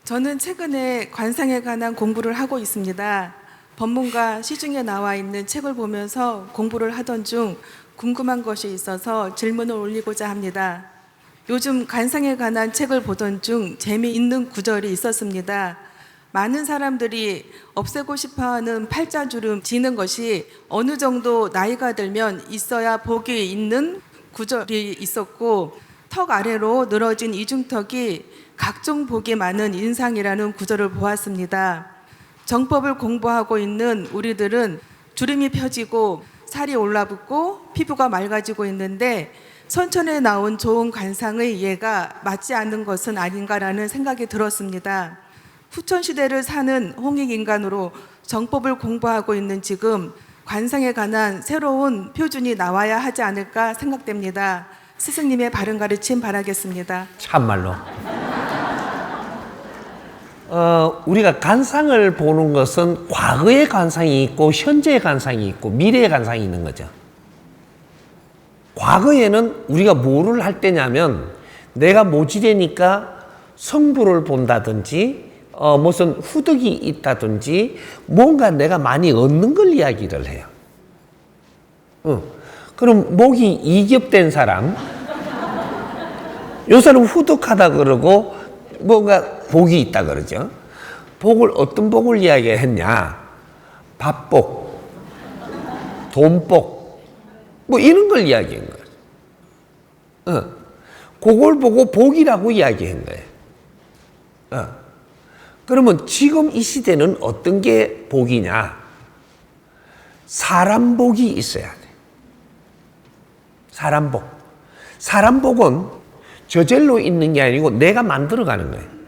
저는 최근에 관상에 관한 공부를 하고 있습니다. 법문과 시중에 나와 있는 책을 보면서 공부를 하던 중 궁금한 것이 있어서 질문을 올리고자 합니다. 요즘 관상에 관한 책을 보던 중 재미있는 구절이 있었습니다. 많은 사람들이 없애고 싶어하는 팔자주름 지는 것이 어느 정도 나이가 들면 있어야 복이 있는 구절이 있었고, 턱 아래로 늘어진 이중턱이 각종 복이 많은 인상이라는 구절을 보았습니다. 정법을 공부하고 있는 우리들은 주름이 펴지고 살이 올라붙고 피부가 맑아지고 있는데 선천에 나온 좋은 관상의 예가 맞지 않는 것은 아닌가라는 생각이 들었습니다. 후천시대를 사는 홍익인간으로 정법을 공부하고 있는 지금 관상에 관한 새로운 표준이 나와야 하지 않을까 생각됩니다. 스승님의 바른 가르침 바라겠습니다. 참말로. 우리가 관상을 보는 것은 과거의 관상이 있고 현재의 관상이 있고 미래의 관상이 있는 거죠. 과거에는 우리가 뭐를 할 때냐면 내가 모지되니까 성부를 본다든지 무슨 후덕이 있다든지 뭔가 내가 많이 얻는 걸 이야기를 해요. 그럼 목이 이겹된 사람, 요 사람 후덕하다 그러고 뭔가 복이 있다 그러죠. 복을 어떤 복을 이야기했냐? 밥복, 돈복, 뭐 이런 걸 이야기한 거예요. 그걸 보고 복이라고 이야기한 거예요. 그러면 지금 이 시대는 어떤 게 복이냐? 사람 복이 있어야 돼. 사람 복. 사람 복은 저절로 있는 게 아니고 내가 만들어가는 거예요.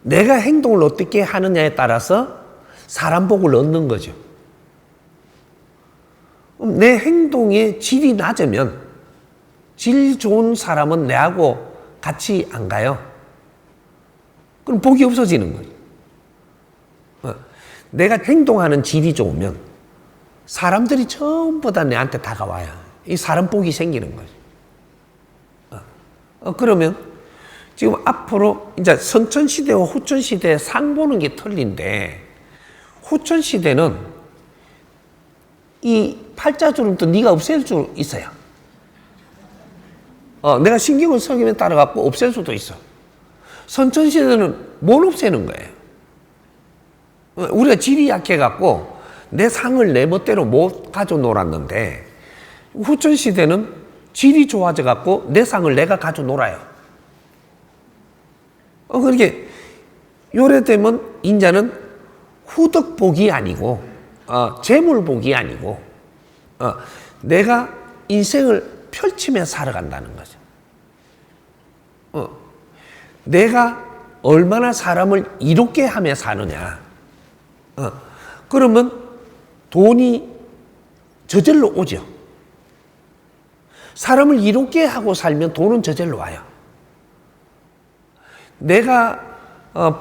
내가 행동을 어떻게 하느냐에 따라서 사람 복을 얻는 거죠. 내 행동의 질이 낮으면 질 좋은 사람은 내하고 같이 안 가요. 그럼 복이 없어지는 거예요. 내가 행동하는 질이 좋으면 사람들이 전부 다 내한테 다가와요. 이 사람 복이 생기는 거죠. 그러면 지금 앞으로 이제 선천시대와 후천시대의 상 보는 게 틀린데, 후천시대는 이 팔자주름도 네가 없앨 수 있어요. 내가 신경을 쓰기에 따라갖고 없앨 수도 있어. 선천시대는 못 없애는 거예요. 우리가 질이 약해갖고 내 상을 내 멋대로 못 가져 놀았는데, 후천시대는 질이 좋아져갖고 내 상을 내가 가져 놀아요. 그렇게 요래되면 인자는 후덕복이 아니고 재물복이 아니고 내가 인생을 펼치며 살아간다는 거죠. 내가 얼마나 사람을 이롭게 하며 사느냐. 그러면 돈이 저절로 오죠. 사람을 이롭게 하고 살면 돈은 저절로 와요. 내가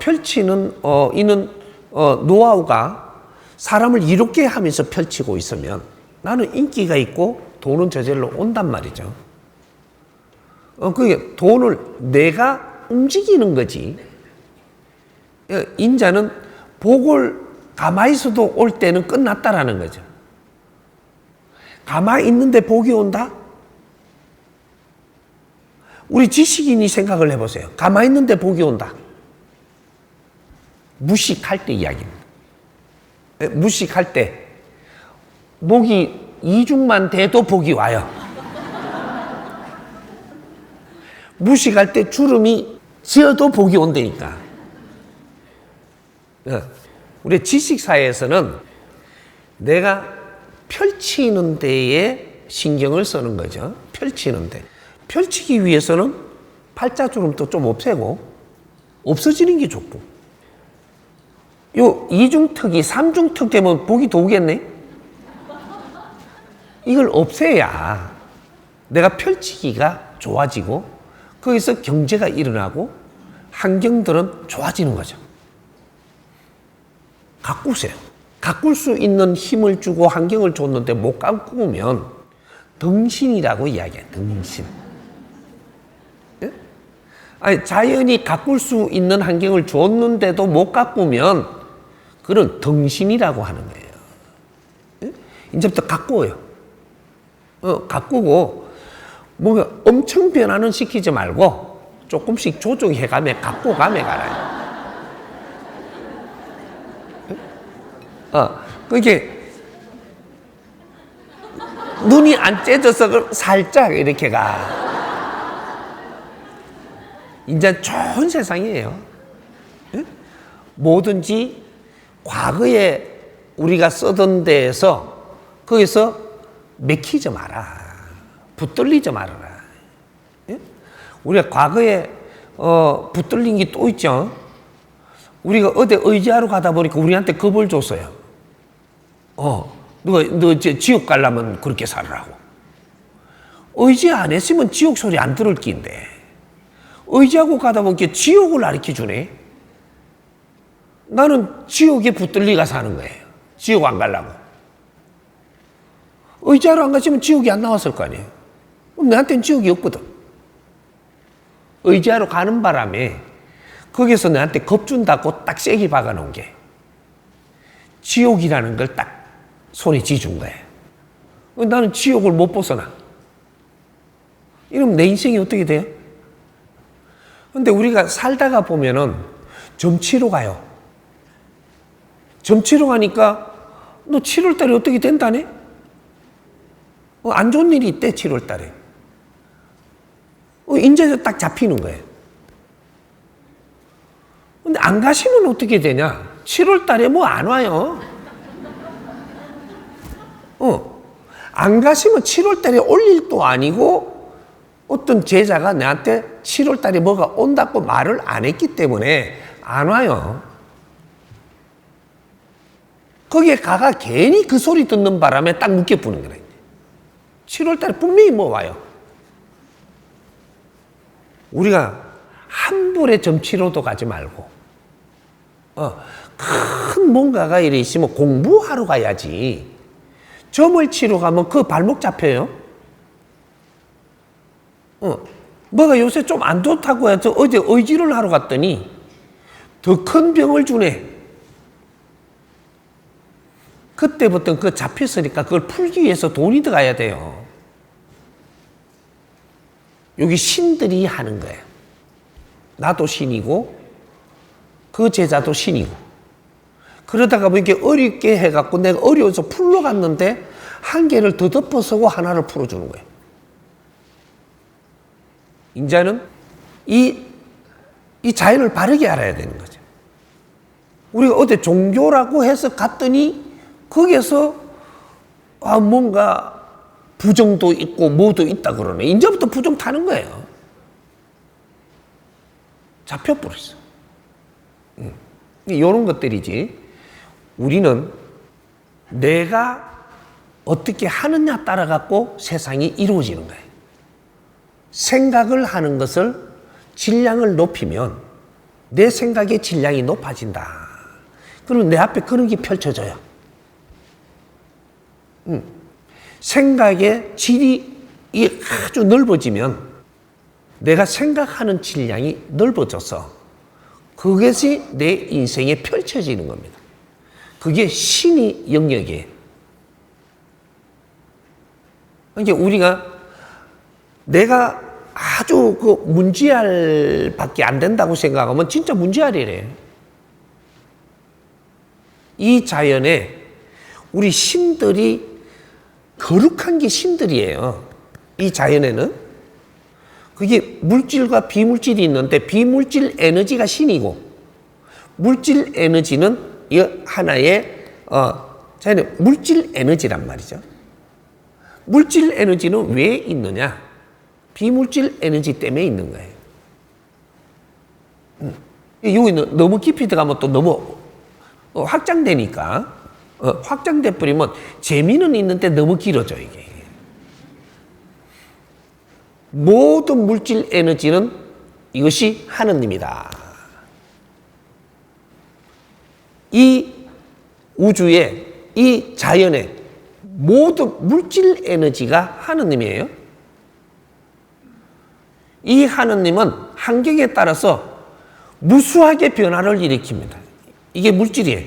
펼치는 이는 노하우가 사람을 이롭게 하면서 펼치고 있으면 나는 인기가 있고 돈은 저절로 온단 말이죠. 그게 돈을 내가 움직이는 거지. 인자는 복을 가만히 있어도 올 때는 끝났다라는 거죠. 가만히 있는데 복이 온다? 우리 지식인이 생각을 해보세요. 가만히 있는데 복이 온다. 무식할 때 이야기입니다. 무식할 때 목이 이중만 돼도 복이 와요. 무식할 때 주름이 지어도 복이 온다니까. 우리 지식사회에서는 내가 펼치는 데에 신경을 쓰는 거죠. 펼치는 데. 펼치기 위해서는 팔자주름도 좀 없애고 없어지는 게 좋고, 요 이중턱이 삼중턱 되면 복이 더 오겠네. 이걸 없애야 내가 펼치기가 좋아지고 거기서 경제가 일어나고 환경들은 좋아지는 거죠. 가꾸세요. 가꿀 수 있는 힘을 주고 환경을 줬는데 못 가꾸면 덩신이라고 이야기해요. 덩신. 아니, 자연이 가꿀 수 있는 환경을 줬는데도 못 가꾸면 그런 덩신이라고 하는 거예요. 예? 이제부터 가꾸어요. 가꾸고 뭔가 엄청 변화는 시키지 말고 조금씩 조정해가며 가꾸어가며 가라. 그게 눈이 안 째져서 살짝 이렇게 가. 이제 좋은 세상이에요. 예? 뭐든지 과거에 우리가 쓰던 데에서 거기서 맥히지 마라. 붙들리지 말아라. 예? 우리가 과거에 붙들린 게 또 있죠. 우리가 어디 의지하러 가다 보니까 우리한테 겁을 줬어요. 너 이제 지옥 가려면 그렇게 살으라고. 의지 안 했으면 지옥 소리 안 들을 낀데. 의지하고 가다 보니까 지옥을 가르쳐 주네. 나는 지옥에 붙들리가 사는 거예요. 지옥 안 가려고. 의지하러 안 갔으면 지옥이 안 나왔을 거 아니에요. 그럼 나한테는 지옥이 없거든. 의지하러 가는 바람에 거기서 나한테 겁준다고 딱 세게 박아놓은 게 지옥이라는 걸 딱 손에 쥐준 거예요. 나는 지옥을 못 벗어나. 이러면 내 인생이 어떻게 돼요? 근데 우리가 살다가 보면은 점치러 가요. 점치러 가니까 너 7월 달에 어떻게 된다네? 안 좋은 일이 있대, 7월 달에. 이제 딱 잡히는 거예요. 근데 안 가시면 어떻게 되냐? 7월 달에 뭐 안 와요. 안 가시면 7월 달에 올 일도 아니고 어떤 제자가 나한테 7월 달에 뭐가 온다고 말을 안 했기 때문에 안 와요. 거기에 가가 괜히 그 소리 듣는 바람에 딱 묶여부는 거예요. 7월 달에 분명히 뭐 와요. 우리가 함부로 점치러도 가지 말고 큰 뭔가가 이래 있으면 공부하러 가야지. 점을 치러 가면 그 발목 잡혀요. 뭐가 요새 좀 안 좋다고 해서 어제 의지를 하러 갔더니 더 큰 병을 주네. 그때부터 그 잡혔으니까 그걸 풀기 위해서 돈이 들어가야 돼요. 여기 신들이 하는 거예요. 나도 신이고 그 제자도 신이고. 그러다가 뭐 이렇게 어렵게 해갖고 내가 어려워서 풀러 갔는데 한 개를 더 덮어서고 하나를 풀어주는 거예요. 이제는 이 자연을 바르게 알아야 되는 거죠. 우리가 어디 종교라고 해서 갔더니 거기에서 뭔가 부정도 있고 뭐도 있다 그러네. 이제부터 부정 타는 거예요. 잡혀버렸어. 이런 것들이지. 우리는 내가 어떻게 하느냐 따라 갖고 세상이 이루어지는 거예요. 생각을 하는 것을 질량을 높이면 내 생각의 질량이 높아진다. 그러면 내 앞에 그런 게 펼쳐져요. 생각의 질이 아주 넓어지면 내가 생각하는 질량이 넓어져서 그것이 내 인생에 펼쳐지는 겁니다. 그게 신의 영역이에요. 그러니까 우리가 내가 아주 그 문지알 밖에 안 된다고 생각하면 진짜 문지알이래. 이 자연에 우리 신들이 거룩한 게 신들이에요. 이 자연에는 그게 물질과 비물질이 있는데 비물질 에너지가 신이고 물질 에너지는 이 하나의 자연의 물질 에너지란 말이죠. 물질 에너지는 왜 있느냐? 비물질 에너지 때문에 있는 거예요. 여기는 너무 깊이 들어가면 또 너무 확장되니까 확장돼 버리면 재미는 있는데 너무 길어져 이게. 모든 물질 에너지는 이것이 하느님이다. 이 우주에 이 자연에 모든 물질 에너지가 하느님이에요. 이 하느님은 환경에 따라서 무수하게 변화를 일으킵니다. 이게 물질이에요.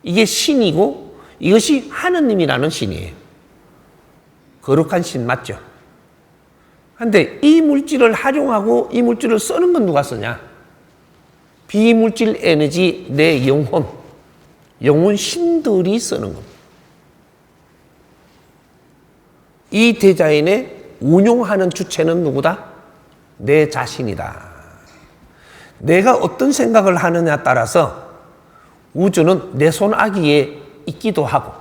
이게 신이고 이것이 하느님이라는 신이에요. 거룩한 신 맞죠? 그런데 이 물질을 활용하고 이 물질을 쓰는 건 누가 쓰냐? 비물질 에너지, 내 영혼 신들이 쓰는 겁니다. 이 디자인에 운용하는 주체는 누구다? 내 자신이다. 내가 어떤 생각을 하느냐에 따라서 우주는 내 손아귀에 있기도 하고,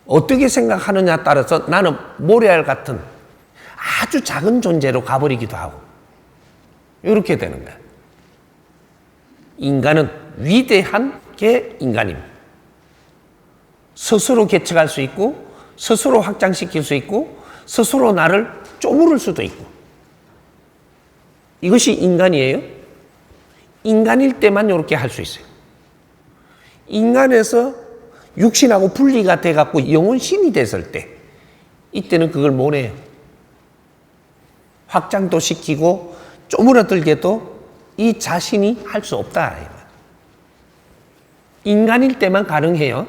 어떻게 생각하느냐에 따라서 나는 모래알 같은 아주 작은 존재로 가버리기도 하고, 이렇게 되는 거야. 인간은 위대한 게 인간입니다. 스스로 개척할 수 있고, 스스로 확장시킬 수 있고, 스스로 나를 쪼무를 수도 있고. 이것이 인간이에요. 인간일 때만 이렇게 할 수 있어요. 인간에서 육신하고 분리가 돼갖고 영혼신이 됐을 때, 이때는 그걸 못 해요. 확장도 시키고 쪼물어들게도 이 자신이 할 수 없다. 인간일 때만 가능해요.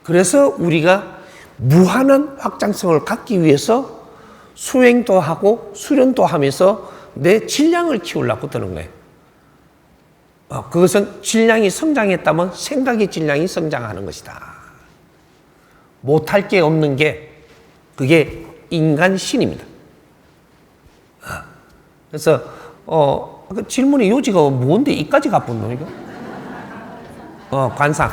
그래서 우리가 무한한 확장성을 갖기 위해서 수행도 하고 수련도 하면서 내 질량을 키우려고 드는 거예요. 그것은 질량이 성장했다면 생각의 질량이 성장하는 것이다. 못할 게 없는 게 그게 인간신입니다. 그래서 그 질문의 요지가 뭔데 이까지 가뿐노 이거? 관상.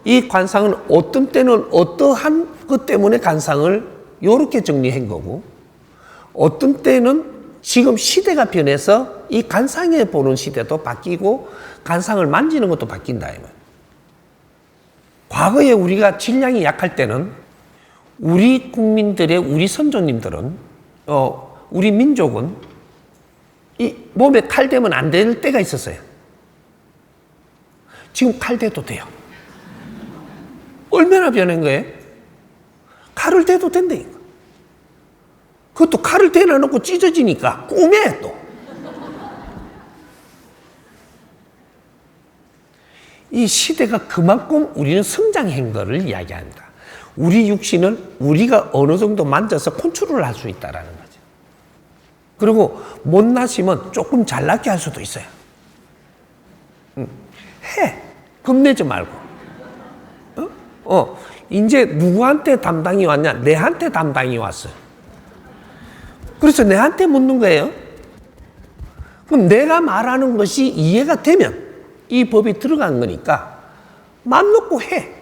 이 관상은 어떤 때는 어떠한 것 때문에 관상을 이렇게 정리한 거고, 어떤 때는 지금 시대가 변해서 이 관상에 보는 시대도 바뀌고 관상을 만지는 것도 바뀐다. 과거에 우리가 질량이 약할 때는 우리 국민들의 우리 선조님들은 우리 민족은 이 몸에 칼 대면 안 될 때가 있었어요. 지금 칼 대도 돼요. 얼마나 변한 거예요? 칼을 대도 된다니까. 그것도 칼을 대놔놓고 찢어지니까 꿈에 또. 이 시대가 그만큼 우리는 성장한 것을 이야기합니다. 우리 육신을 우리가 어느 정도 만져서 컨트롤을 할 수 있다는 거죠. 그리고 못나시면 조금 잘나게 할 수도 있어요. 해. 겁내지 말고. 이제 누구한테 담당이 왔냐? 내한테 담당이 왔어요. 그래서 내한테 묻는 거예요. 그럼 내가 말하는 것이 이해가 되면 이 법이 들어간 거니까 맘 놓고 해.